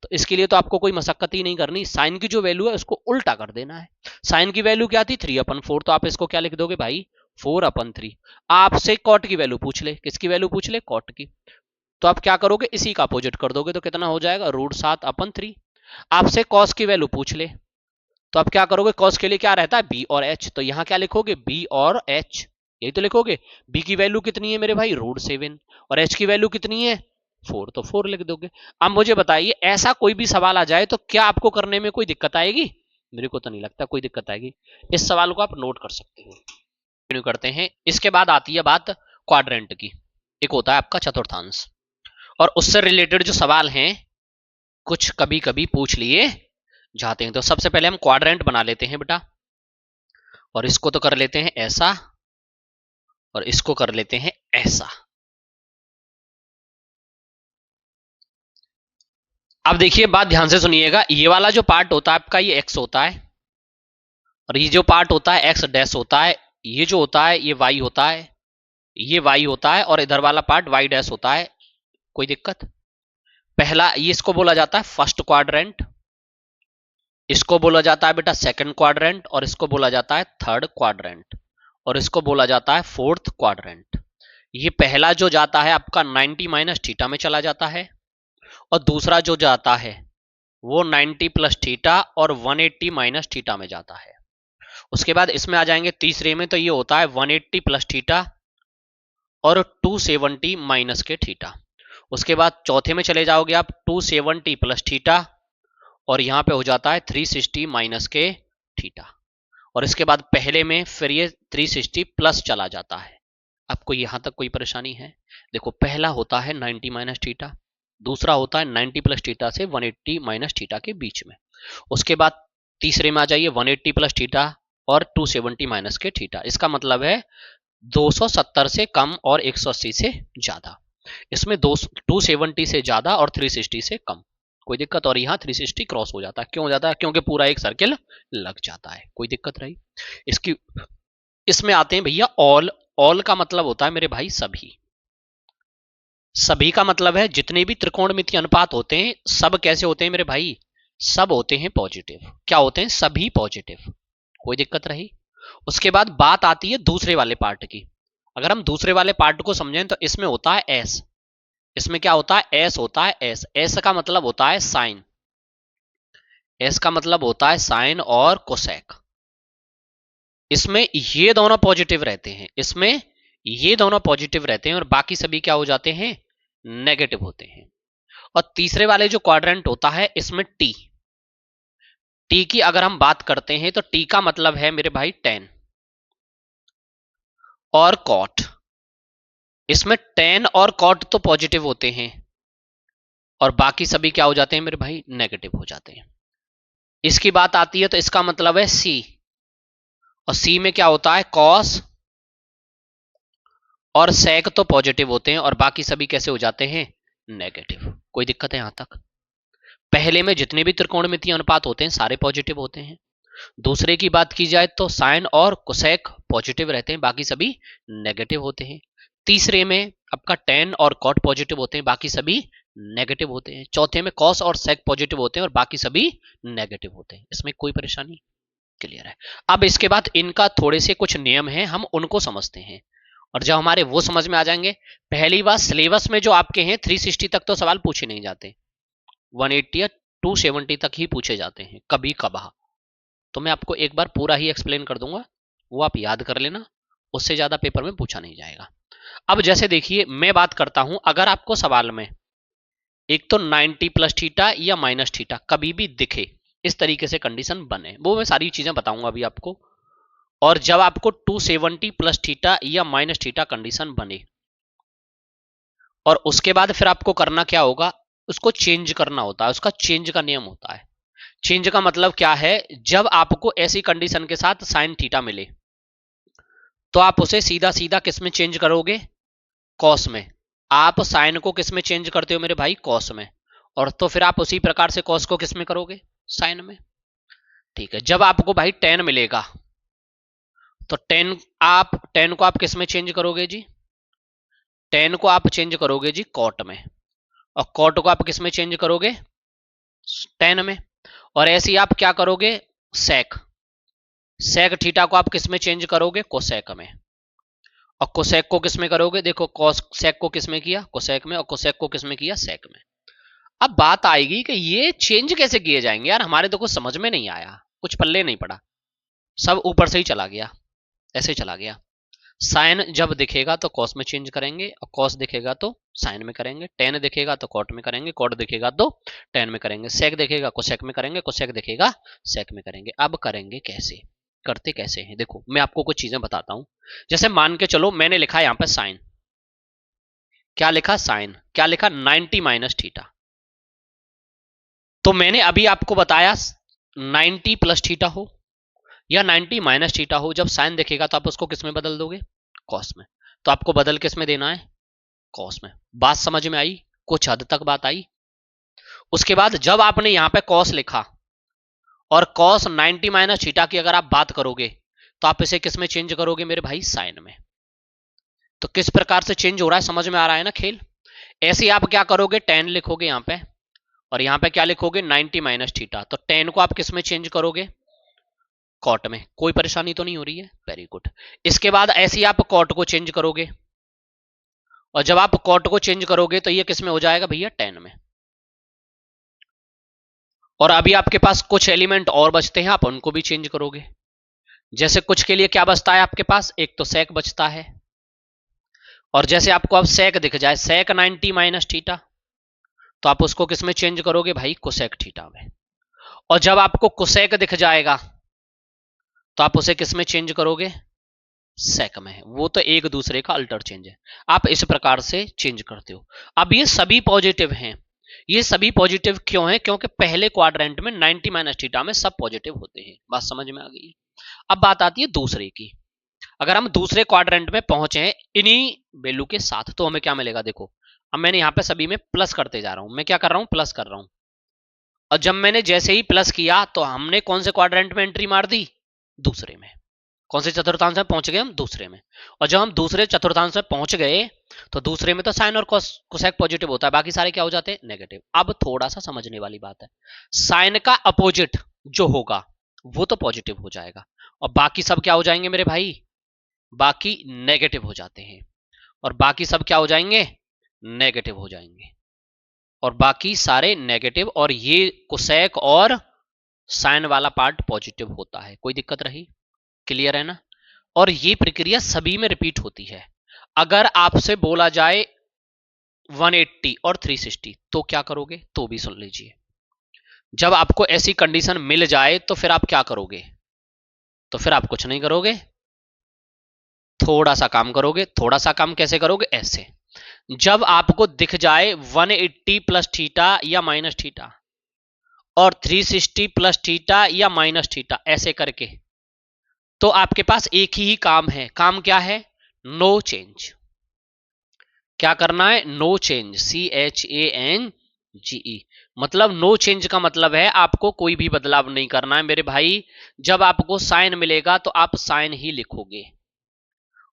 तो इसके लिए तो आपको कोई मशक्कत ही नहीं करनी। साइन की जो वैल्यू है उसको उल्टा कर देना है। साइन की वैल्यू क्या थी, 3/4, तो आप इसको क्या लिख दोगे भाई, 4/3। आपसे कॉट की वैल्यू पूछ ले, किसकी वैल्यू पूछ ले, कॉट की, तो आप क्या करोगे, इसी का अपोजिट कर दोगे, तो कितना हो जाएगा, √7/3। आपसे कॉस की वैल्यू पूछ ले, तो आप क्या करोगे, कॉस के लिए क्या रहता है, बी और एच, तो यहां क्या लिखोगे, बी और एच, यही तो लिखोगे। बी की वैल्यू कितनी है मेरे भाई, √7, और एच की वैल्यू कितनी है, 4, तो 4 लिख दोगे। अब मुझे बताइए, ऐसा कोई भी सवाल आ जाए तो क्या आपको करने में कोई दिक्कत आएगी, मेरे को तो नहीं लगता कोई दिक्कत आएगी। इस सवाल को आप नोट कर सकते हो। कंटिन्यू करते हैं। इसके बाद आती है बात क्वाड्रेंट की। एक होता है आपका चतुर्थांश, और उससे रिलेटेड जो सवाल हैं कुछ कभी कभी पूछ लिए जाते हैं। तो सबसे पहले हम क्वाड्रेंट बना लेते हैं बेटा, और इसको तो कर लेते हैं ऐसा, और इसको कर लेते हैं ऐसा। अब देखिए, बात ध्यान से सुनिएगा, ये वाला जो पार्ट होता है आपका, ये एक्स होता है, और ये जो पार्ट होता है एक्स डैश होता है, ये जो होता है ये वाई होता है, ये वाई होता है, और इधर वाला पार्ट वाई डैश होता है। कोई दिक्कत, पहला ये इसको बोला जाता है फर्स्ट क्वाड्रेंट, इसको बोला जाता है बेटा सेकंड क्वाड्रेंट, और इसको बोला जाता है थर्ड क्वाड्रेंट, और इसको बोला जाता है फोर्थ क्वाड्रेंट। ये पहला जो जाता है आपका 90 माइनस थीटा में चला जाता है, और दूसरा जो जाता है वो 90 प्लस थीटा और 180 माइनस थीटा में जाता है। उसके बाद इसमें आ जाएंगे तीसरे में, तो ये होता है 180 प्लस थीटा और 270 माइनस के थीटा। उसके बाद चौथे में चले जाओगे आप, 270 प्लस थीटा, और यहां पे हो जाता है 360 माइनस के थीटा। और इसके बाद पहले में फिर ये 360 प्लस चला जाता है। आपको यहां तक कोई परेशानी है, देखो पहला होता है 90 माइनस थीटा, दूसरा होता है 90 प्लस थीटा से 180 माइनस थीटा के बीच में। उसके बाद तीसरे में आ जाइए 180 प्लस थीटा और 270 माइनस के थीटा। इसका मतलब है 270 से कम और 180 से ज्यादा। इसमें 270 से ज्यादा और 360 से कम, कोई दिक्कत। और यहाँ 360 क्रॉस हो जाता है, क्यों हो जाता है, क्योंकि पूरा एक सर्किल लग जाता है। कोई दिक्कत रही इसकी। इसमें आते हैं भैया ऑल। ऑल का मतलब होता है मेरे भाई सभी। सभी का मतलब है जितने भी त्रिकोणमितीय अनुपात होते हैं सब कैसे होते हैं मेरे भाई, सब होते हैं पॉजिटिव। क्या होते हैं, सभी पॉजिटिव। कोई दिक्कत रही। उसके बाद बात आती है दूसरे वाले पार्ट की। अगर हम दूसरे वाले पार्ट को समझें तो इसमें होता है एस। इसमें क्या होता है, एस होता है। एस, एस का मतलब होता है साइन। एस का मतलब होता है साइन और कोसेक। इसमें ये दोनों पॉजिटिव रहते हैं, इसमें ये दोनों पॉजिटिव रहते हैं, और बाकी सभी क्या हो जाते हैं, नेगेटिव होते हैं। और तीसरे वाले जो क्वाड्रेंट होता है इसमें टी। टी की अगर हम बात करते हैं तो टी का मतलब है मेरे भाई टेन और कॉट। इसमें टेन और कॉट तो पॉजिटिव होते हैं, और बाकी सभी क्या हो जाते हैं मेरे भाई, नेगेटिव हो जाते हैं। इसकी बात आती है तो इसका मतलब है सी, और सी में क्या होता है, कॉस और सेक तो पॉजिटिव होते हैं, और बाकी सभी कैसे हो जाते हैं, नेगेटिव। कोई दिक्कत है यहां तक। पहले में जितने भी त्रिकोणमितीय अनुपात होते हैं सारे पॉजिटिव होते हैं। दूसरे की बात की जाए तो साइन और कोसेक पॉजिटिव रहते हैं, बाकी सभी नेगेटिव होते हैं। तीसरे में आपका टेन और कॉट पॉजिटिव होते हैं, बाकी सभी नेगेटिव होते हैं। चौथे में कॉस और सेक पॉजिटिव होते हैं, और बाकी सभी नेगेटिव होते हैं। इसमें कोई परेशानी, क्लियर है। अब इसके बाद इनका थोड़े से कुछ नियम हैं, हम उनको समझते हैं, और जब हमारे वो समझ में आ जाएंगे। पहली बात, सिलेबस में जो आपके हैं 360 तक तो सवाल पूछे नहीं जाते, 180 या 270 तक ही पूछे जाते हैं कभी कभार। तो मैं आपको एक बार पूरा ही एक्सप्लेन कर दूंगा, वो आप याद कर लेना, उससे ज्यादा पेपर में पूछा नहीं जाएगा। अब जैसे देखिए, मैं बात करता हूं, अगर आपको सवाल में एक तो 90 प्लस थीटा या माइनस थीटा कभी भी दिखे, इस तरीके से कंडीशन बने, वो मैं सारी चीजें बताऊंगा अभी आपको। और जब आपको 270 प्लस थीटा या माइनस थीटा कंडीशन बने, और उसके बाद फिर आपको करना क्या होगा, उसको चेंज करना होता है, उसका चेंज का नियम होता है। चेंज का मतलब क्या है, जब आपको ऐसी कंडीशन के साथ साइन थीटा मिले तो आप उसे सीधा सीधा किस में चेंज करोगे, कॉस में। आप साइन को किस में चेंज करते हो मेरे भाई, कॉस में। और तो फिर आप उसी प्रकार से कॉस को किस में करोगे, साइन में। ठीक है, जब आपको भाई टेन मिलेगा तो टेन को आप किस में चेंज करोगे जी, टेन को आप चेंज करोगे जी कॉट में। और कॉट को आप किस में चेंज करोगे, टेन में। और ऐसे ही आप क्या करोगे, सेक, सेक थीटा को आप किस में चेंज करोगे, कोसेक में। और कोसेक को किस में करोगे, देखो कॉस सेक को किस में किया, कोसेक में, और कोसेक को किस में किया, सेक में। अब बात आएगी कि ये चेंज कैसे किए जाएंगे यार, हमारे तो कुछ समझ में नहीं आया, कुछ पल्ले नहीं पड़ा, सब ऊपर से ही चला गया, ऐसे ही चला गया। साइन जब दिखेगा तो कॉस में चेंज करेंगे, और कॉस दिखेगा तो साइन में करेंगे, टेन दिखेगा तो कॉट में करेंगे, कॉट दिखेगा तो टेन में करेंगे, सेक दिखेगा कोसेक में करेंगे, कोसेक दिखेगा सेक में करेंगे। अब करेंगे कैसे, करते कैसे हैं, देखो मैं आपको कुछ चीजें बताता हूं। जैसे मान के चलो मैंने लिखा यहां पर साइन, क्या लिखा, साइन, क्या लिखा, 90 माइनस थीटा। तो मैंने अभी आपको बताया 90 प्लस थीटा हो या 90 माइनस थीटा हो, जब साइन दिखेगा तो आप उसको किस में बदल दोगे, कॉस में। तो आपको बदल किस में देना है, कॉस में। बात समझ में आई, कुछ हद तक बात आई। उसके बाद जब आपने यहां पे कॉस लिखा और कॉस 90 माइनस थीटा की अगर आप बात करोगे तो आप इसे किस में चेंज करोगे मेरे भाई, साइन में। तो किस प्रकार से चेंज हो रहा है, समझ में आ रहा है ना खेल। ऐसे ही आप क्या करोगे, टेन लिखोगे यहां पे, और यहां पे क्या लिखोगे, 90 माइनस थीटा। तो टेन को आप किस में चेंज करोगे, कॉट में। कोई परेशानी तो नहीं हो रही है, वेरी गुड। इसके बाद ऐसे ही आप कॉट को चेंज करोगे, और जब आप कॉट को चेंज करोगे तो ये किस में हो जाएगा भैया, टेन में। और अभी आपके पास कुछ एलिमेंट और बचते हैं, आप उनको भी चेंज करोगे। जैसे कुछ के लिए क्या बचता है आपके पास, एक तो सेक बचता है, और जैसे आपको अब सेक दिख जाए, सेक 90 माइनस थीटा, तो आप उसको किस में चेंज करोगे भाई, कोसेक थीटा में। और जब आपको कोसेक दिख जाएगा तो आप उसे किस में चेंज करोगे, सेक में। वो तो एक दूसरे का अल्टर चेंज है, आप इस प्रकार से चेंज करते हो। अब ये सभी पॉजिटिव हैं, ये सभी पॉजिटिव क्यों हैं, क्योंकि पहले क्वाड्रेंट में 90 माइनस थीटा में सब पॉजिटिव होते हैं। बात समझ में आ गई। अब बात आती है दूसरे की। अगर हम दूसरे क्वाड्रेंट में पहुंचे इन्हीं वैल्यू के साथ तो हमें क्या मिलेगा, देखो अब मैंने यहां पे सभी में प्लस करते जा रहा हूं, मैं क्या कर रहा हूं, प्लस कर रहा हूं। और जब मैंने जैसे ही प्लस किया तो हमने कौन से क्वाड्रेंट में एंट्री मार दी, दूसरे में। कौन से चतुर्थांश में पहुंच गए हम, दूसरे में। और जब हम दूसरे चतुर्थांश में पहुंच गए तो दूसरे में तो साइन और कोसेक पॉजिटिव होता है, बाकी सारे क्या हो जाते हैं, नेगेटिव। अब थोड़ा सा समझने वाली बात है, साइन का अपोजिट जो होगा वो तो पॉजिटिव हो जाएगा, और बाकी सब क्या हो जाएंगे मेरे भाई, बाकी नेगेटिव हो जाते हैं। और बाकी सब क्या हो जाएंगे, नेगेटिव हो जाएंगे, और बाकी सारे नेगेटिव। और ये कोसेक और साइन वाला पार्ट पॉजिटिव होता है। कोई दिक्कत रही, क्लियर है ना। और ये प्रक्रिया सभी में रिपीट होती है। अगर आपसे बोला जाए 180 और 360 तो क्या करोगे, तो भी सुन लीजिए। जब आपको ऐसी कंडीशन मिल जाए तो फिर आप क्या करोगे, तो फिर आप कुछ नहीं करोगे, थोड़ा सा काम करोगे। थोड़ा सा काम कैसे करोगे, ऐसे। जब आपको दिख जाए 180 प्लस थीटा या माइनस थीटा और 360 प्लस थीटा या माइनस थीटा, ऐसे करके, तो आपके पास एक ही काम है। काम क्या है, नो चेंज। क्या करना है, नो चेंज, CHANGE। मतलब नो चेंज का मतलब है आपको कोई भी बदलाव नहीं करना है मेरे भाई। जब आपको साइन मिलेगा तो आप साइन ही लिखोगे,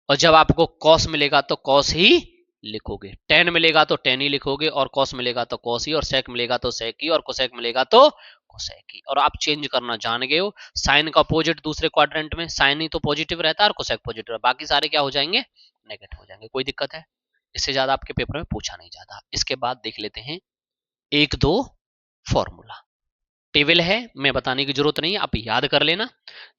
और जब आपको कॉस मिलेगा तो कॉस ही लिखोगे। टेन मिलेगा तो टेन ही लिखोगे, और कॉस मिलेगा तो कॉस ही, और सेक मिलेगा तो सेक ही, और कोसेक मिलेगा तो कोसेक ही। और आप चेंज करना जान गए हो। साइन का अपोजिट दूसरे क्वाड्रेंट में, साइन ही तो पॉजिटिव रहता है और कोसेक पॉजिटिव, बाकी सारे क्या हो जाएंगे, नेगेटिव हो जाएंगे। कोई दिक्कत है, इससे ज्यादा आपके पेपर में पूछा नहीं जाता। इसके बाद देख लेते हैं एक दो फॉर्मूला। टेबल है, मैं बताने की जरूरत नहीं है, आप याद कर लेना।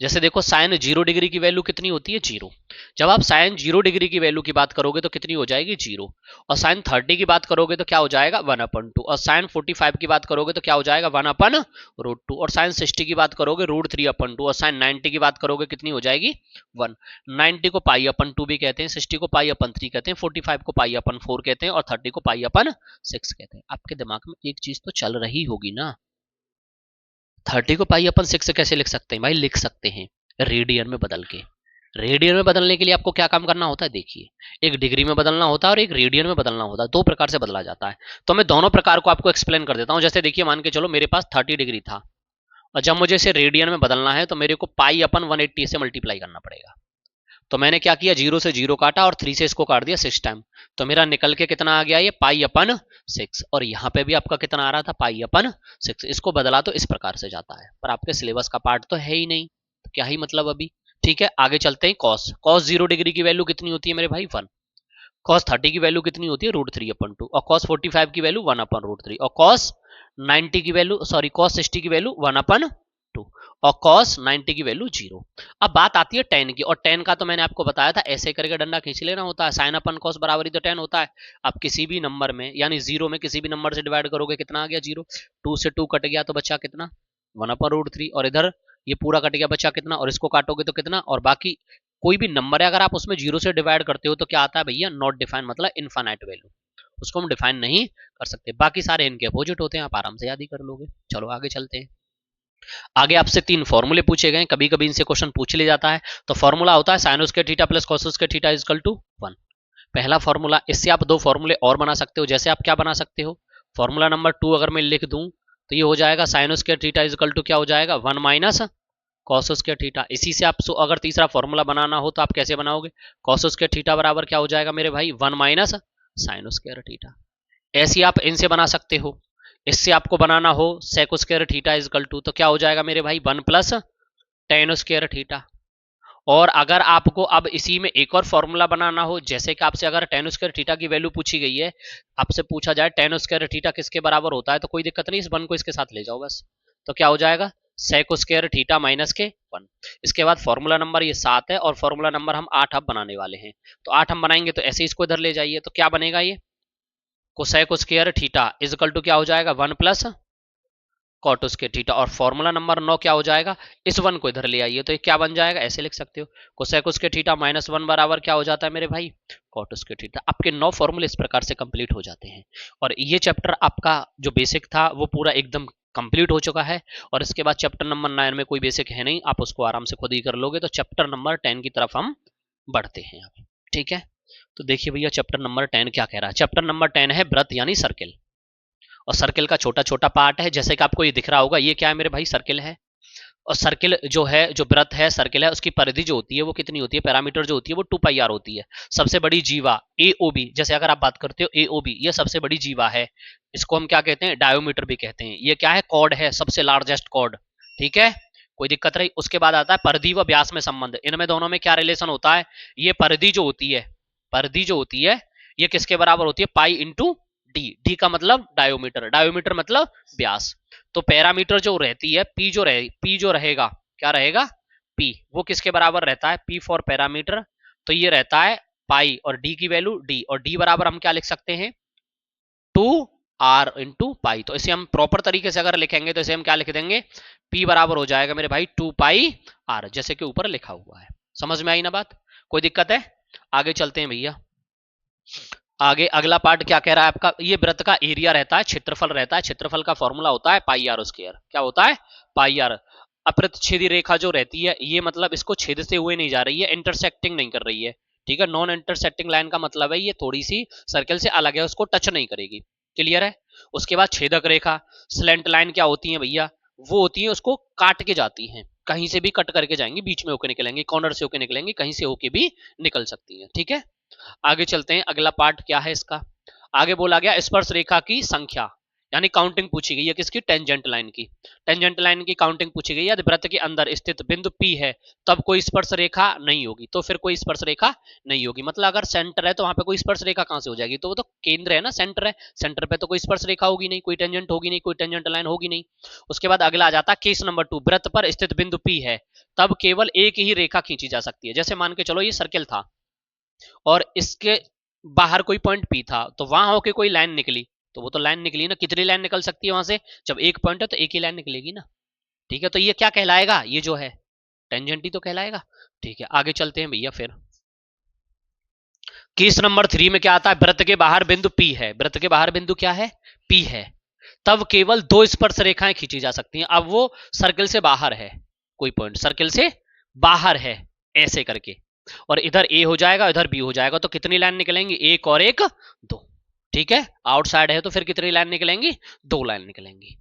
जैसे देखो साइन 0 डिग्री की वैल्यू कितनी होती है, 0। जब आप साइन 0 डिग्री की वैल्यू की बात करोगे तो कितनी हो जाएगी, 0। और साइन 30 की बात करोगे तो क्या हो जाएगा, 1/2। और साइन 45 की बात करोगे तो क्या हो जाएगा, 1/√2। और साइन 60 की बात करोगे √3/2। और साइन 90 की बात करोगे कितनी हो जाएगी, 1। 90 को π/2 भी कहते हैं, 60 को π/3 कहते हैं, 45 को π/4 कहते हैं, और 30 को π/6 कहते हैं। आपके दिमाग में एक चीज तो चल रही होगी ना, 30 को π/6 कैसे लिख सकते हैं भाई, लिख सकते हैं रेडियन में बदल के। रेडियन में बदलने के लिए आपको क्या काम करना होता है, देखिए, एक डिग्री में बदलना होता है और एक रेडियन में बदलना होता है, दो प्रकार से बदला जाता है। तो मैं दोनों प्रकार को आपको एक्सप्लेन कर देता हूं। जैसे देखिए, मान के चलो मेरे पास 30 डिग्री था और जब मुझे इसे रेडियन में बदलना है तो मेरे को पाई अपन 180 से मल्टीप्लाई करना पड़ेगा। तो मैंने क्या किया, 0 से 0 काटा और 3 से इसको काट दिया 6 टाइम, तो मेरा निकल के कितना आ गया, ये पाई अपन 6। और यहाँ पे भी आपका कितना आ रहा था, पाई अपन 6। इसको बदला तो इस प्रकार से जाता है, पर आपके सिलेबस का पार्ट तो है ही नहीं, तो क्या ही मतलब अभी। ठीक है, आगे चलते हैं। कॉस कॉस 0 डिग्री की वैल्यू कितनी होती है मेरे भाई, 1। कॉस 30 की वैल्यू कितनी होती है, √3/2। और कॉस 45 की वैल्यू 1/√3। और कॉस 90 की वैल्यू, सॉरी कॉस 60 की वैल्यू 1/2। और कॉस 90 की वैल्यू 0। अब बात आती है टेन की, और टेन का तो मैंने आपको बताया था, ऐसे करके डंडा खींच लेना होता है। साइन अपन कॉस बराबर ही तो टेन होता है। आप किसी भी नंबर में, यानी 0 में किसी भी नंबर से डिवाइड करोगे, कितना आ गया 0। 2 से 2 कट गया तो बचा कितना, 1/√3। और इधर ये पूरा कट गया, बचा कितना, और इसको काटोगे तो कितना। और बाकी कोई भी नंबर है, अगर आप उसमें 0 से डिवाइड करते हो तो क्या आता है भैया, नॉट डिफाइन, मतलब इनफाइनाइट वैल्यू, उसको हम डिफाइन नहीं कर सकते। बाकी सारे इनके अपोजिट होते हैं, आप आराम से याद ही कर लोगे। चलो आगे चलते हैं। आगे आपसे 3 फॉर्मूले पूछे गए, कभी कभी इनसे क्वेश्चन पूछ लिया जाता है। तो फॉर्मूला होता है sine square theta plus cos square theta is equal to 1, पहला फॉर्मूला। इससे आप 2 फॉर्मूले और बना सकते हो। जैसे आप क्या बना सकते हो, फॉर्मूला नंबर 2 अगर मैं लिख दूं तो ये हो जाएगा sine square theta is equal to क्या हो जाएगा, 1 माइनस कॉस स्क्वायर थीटा। इसी से आप अगर तीसरा फॉर्मूला बनाना हो तो आप कैसे बनाओगे, कॉस स्क्वायर थीटा बराबर क्या हो जाएगा मेरे भाई, 1 माइनस साइन स्क्वायर थीटा। ऐसे आप इनसे बना सकते हो। इससे आपको बनाना हो sec square theta is equal to, तो क्या हो जाएगा मेरे भाई, 1 प्लस टेन स्क्वायर थीटा। और अगर आपको अब इसी में एक और फॉर्मूला बनाना हो, जैसे कि आपसे अगर टेन स्क्वायर थीटा की वैल्यू पूछी गई है, आपसे पूछा जाए टेन स्क्वायर थीटा किसके बराबर होता है, तो कोई दिक्कत नहीं, इस 1 को इसके साथ ले जाओ बस। तो क्या हो जाएगा, सेक स्क्वायर थीटा माइनस के 1। इसके बाद फॉर्मूला नंबर ये 7 है, और फॉर्मूला नंबर हम 8 अब बनाने वाले हैं। तो 8 हम बनाएंगे तो ऐसे इसको इधर ले जाइए, तो क्या बनेगा, ये cosec square theta is equal to क्या हो जाएगा, 1 प्लस कॉट स्क्वायर थीटा। और फॉर्मूला नंबर 9 क्या हो जाएगा, इस 1 को इधर ले आइए, तो ये क्या बन जाएगा, ऐसे लिख सकते हो, कोसेक स्क्वायर थीटा माइनस 1 बराबर क्या हो जाता है मेरे भाई, कॉट स्क्वायर थीटा। आपके 9 फॉर्मूले इस प्रकार से कंप्लीट हो जाते हैं। और ये चैप्टर आपका जो बेसिक था वो पूरा एकदम कंप्लीट हो चुका है। और इसके बाद चैप्टर नंबर 9 में कोई बेसिक है नहीं, आप उसको आराम से खुद ही कर लोगे। तो चैप्टर नंबर 10 की तरफ हम बढ़ते हैं अब, ठीक है। तो देखिए भैया, चैप्टर नंबर 10 क्या कह रहा है। चैप्टर नंबर 10 है व्रत यानी सर्किल। और सर्किल का छोटा छोटा पार्ट है, जैसे कि आपको ये दिख रहा होगा, ये क्या है मेरे भाई, सर्किल है। और सर्किल जो है, जो व्रत है, सर्किल है, उसकी परिधि जो होती है वो कितनी होती है, पैरामीटर जो होती है वो 2πr होती है। सबसे बड़ी जीवा एओबी, जैसे अगर आप बात करते हो एओबी, ये सबसे बड़ी जीवा है। इसको हम क्या कहते हैं, डायोमीटर भी कहते हैं। ये क्या है, कॉर्ड है, सबसे लार्जेस्ट कॉर्ड, ठीक है, कोई दिक्कत नहीं। उसके बाद आता है परिधि व व्यास में संबंध। इनमें दोनों में क्या रिलेशन होता है, ये परिधि जो होती है, परिधि जो होती है ये किसके बराबर होती है, पाई इंटू डी। डी का मतलब डायोमीटर, डायोमीटर मतलब व्यास। तो पैरामीटर जो रहती है, पी जो रहेगा, क्या रहेगा, पी, वो किसके बराबर रहता है, पी फॉर पैरामीटर, तो ये रहता है पाई, और डी की वैल्यू डी, और डी बराबर हम क्या लिख सकते हैं, 2r इंटू पाई। तो इसे हम प्रॉपर तरीके से अगर लिखेंगे तो इसे हम क्या लिख देंगे, p बराबर हो जाएगा मेरे भाई 2πr, जैसे कि ऊपर लिखा हुआ है। समझ में आई ना बात, कोई दिक्कत है। आगे चलते हैं भैया। आगे अगला पार्ट क्या कह रहा है आपका, ये वृत्त का एरिया रहता है, क्षेत्रफल रहता है। क्षेत्रफल का फॉर्मूला होता है पाई आर स्क्वायर। क्या होता है, पाई आर। अप्रतिच्छेदी रेखा जो रहती है, ये मतलब इसको छेद से हुए नहीं जा रही है, इंटरसेक्टिंग नहीं कर रही है, ठीक है। नॉन इंटरसेक्टिंग लाइन का मतलब है ये थोड़ी सी सर्कल से अलग है, उसको टच नहीं करेगी, क्लियर है। उसके बाद छेदक रेखा, स्लेंट लाइन क्या होती है भैया, वो होती है उसको काट के जाती हैं, कहीं से भी कट करके जाएंगी, बीच में होके निकलेंगे, कॉर्नर से होके निकलेंगे, कहीं से होके भी निकल सकती है, ठीक है। आगे चलते हैं, अगला पार्ट क्या है इसका। आगे बोला गया स्पर्श रेखा की संख्या, यानी काउंटिंग पूछी गई है किसकी, टेंजेंट लाइन की। टेंजेंट लाइन की काउंटिंग पूछी गई है। यदि वृत्त के अंदर स्थित बिंदु P है तब कोई स्पर्श रेखा नहीं होगी, तो फिर कोई स्पर्श रेखा नहीं होगी। मतलब अगर सेंटर है तो वहां पे कोई स्पर्श रेखा कहां से हो जाएगी, तो वो तो केंद्र है ना, सेंटर है, सेंटर पे तो कोई स्पर्श रेखा होगी नहीं, कोई टेंजेंट होगी नहीं, कोई टेंजेंट लाइन होगी नहीं। उसके बाद अगला आ जाता है केस नंबर 2, वृत्त पर स्थित बिंदु P है तब केवल एक ही रेखा खींची जा सकती है। जैसे मान के चलो ये सर्किल था और इसके बाहर कोई पॉइंट पी था, तो वहां होके कोई लाइन निकली, तो वो तो लाइन निकली ना, कितनी लाइन निकल सकती है वहां से, जब एक पॉइंट है तो एक ही लाइन निकलेगी ना, ठीक है। तो ये क्या कहलाएगा, ये जो है टेंजेंट ही तो कहलाएगा, ठीक है। आगे चलते हैं भैया फिर। केस नंबर 3 में क्या आता है, वृत्त के बाहर बिंदु P है, वृत्त के बाहर बिंदु क्या है, P है, तब केवल 2 स्पर्श रेखाएं खींची जा सकती हैं। अब वो सर्किल से बाहर है, कोई पॉइंट सर्किल से बाहर है, ऐसे करके, और इधर ए हो जाएगा, इधर बी हो जाएगा, तो कितनी लाइन निकलेंगी, एक और एक दो। ठीक है, आउटसाइड है तो फिर कितनी लाइन निकलेंगी, दो लाइन निकलेंगी।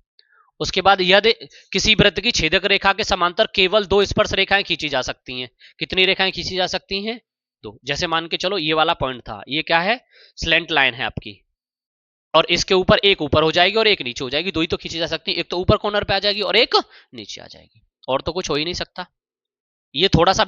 उसके बाद यदि किसी वृत्त की छेदक रेखा के समांतर केवल दो स्पर्श रेखाएं खींची जा सकती हैं, कितनी रेखाएं खींची जा सकती हैं, दो। जैसे मान के चलो ये वाला पॉइंट था, ये क्या है, स्लेंट लाइन है आपकी, और इसके ऊपर एक ऊपर हो जाएगी और एक नीचे हो जाएगी, दो ही तो खींची जा सकती है, एक तो ऊपर कॉर्नर पे आ जाएगी और एक नीचे आ जाएगी, और तो कुछ हो ही नहीं सकता। ये थोड़ा सा